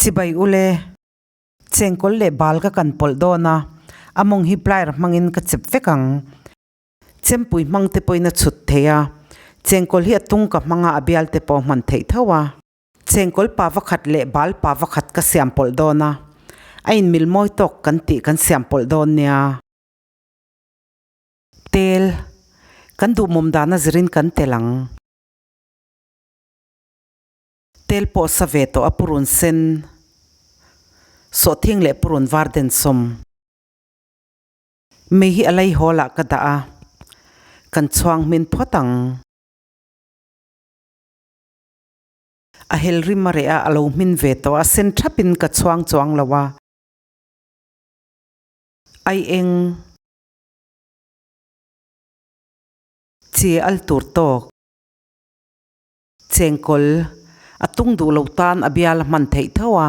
Chibai ule chengkol le bal ka kan pol dona among hi player mangin ka chep vekang chempui mangte poina chut theya chengkol hi atung ka manga abial te po man thei thawa chengkol pa vakhat le bal pa vakhat ka siam pol dona ain mil moi tok kan ti kan siam pol don nia tel kan du mum dana zirin kan telang tel po saveto apurun sen so thing le purun varden som me hi alai hola kada a kan chuang min photang a helri mare a alo min ve to a sen thapin ka chuang lawa ai eng chi al tur tok chengkol atung du lo tan abial man thei thawa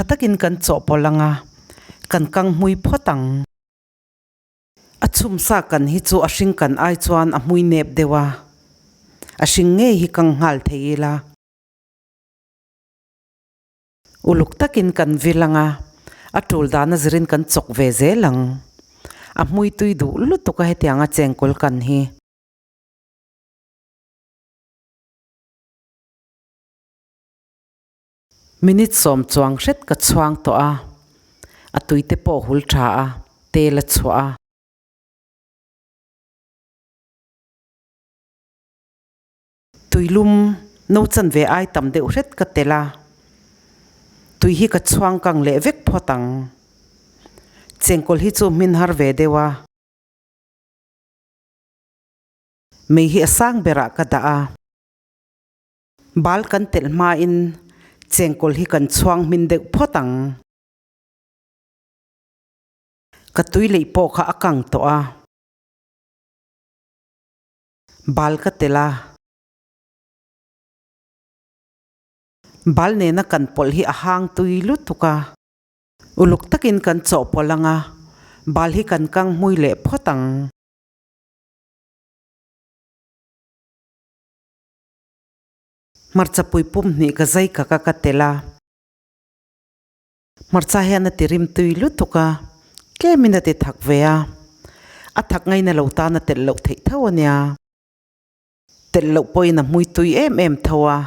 thatakin kan cho polanga kan kang hui photang achum sa kan hi chu ashing kan ai chuan a hui nep dewa ashing nge hi kang hal theila uluk takin kan vilanga atul dana zirin kan chok ve zelang a hui tui du lu to ka hetianga chengkol kan hi minute som chuang hret ka chuang to a atuite po hul tha a te la chua tuilum no chan ve ai tam deuh hret ka tela tui hi ka chuang kang le vek photang chengkol hi chu min har ve dewa me hi asang bera ka da a bal kan tel ma in chengkol hi kan chuang min deuh photang ka tui le po kha akang to a bal ka tela bal ne na kan pol hi ahang tui lu tuka uluk takin kan cho polanga bal hi kan kang mui le photang marcha pui pum ni ka zai ka ka tela marcha he na tirim tui lu tuka ke minate thak vea a thak ngai na lo ta na tel lo thei thawanya tel lo poina mui tui em thawa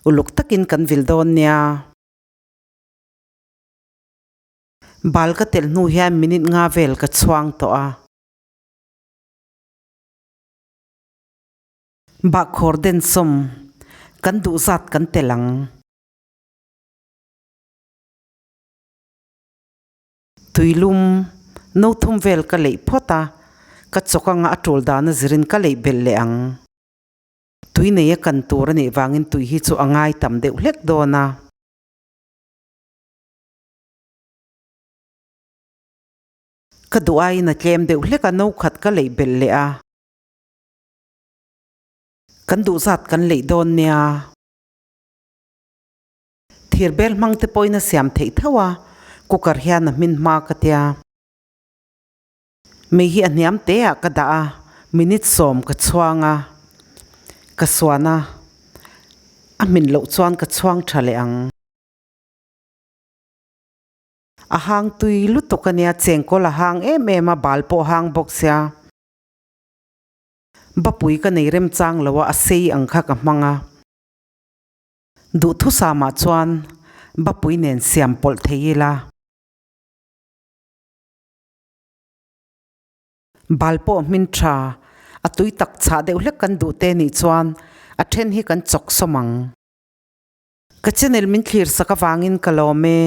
uluk takin kan vildon nia bal ka tel nu hian minute nga vel ka chuang to a ba khorden som kan du zat kan telang tuilum no thum vel ka lei phota ka chokanga atul dana zirin ka lei bel le ang tui ne kan tur ani wangin tui hi chu angai tam deuh hlek dona ka duai na tlem deuh hlek a no khat ka lei bel le a kan du zat kan lei don nia thir bel mangte poina siam thei thawa kukar hian na min ma ka tia me hi aniam te a ka da a minute som ka chuanga ka suana a min lo chuan ka chuang thale ang a hang tui lu to kania chengkol a hang em a bal po hang boxya bapui ka nei rem chang lawa a sei ang kha ka manga du thu sama chuan bapui nen siam pol theila bal po min tha atui tak cha deuh hlek kan du te ni chuan a then hi kan chok somang ka channel min thlir saka wangin kalome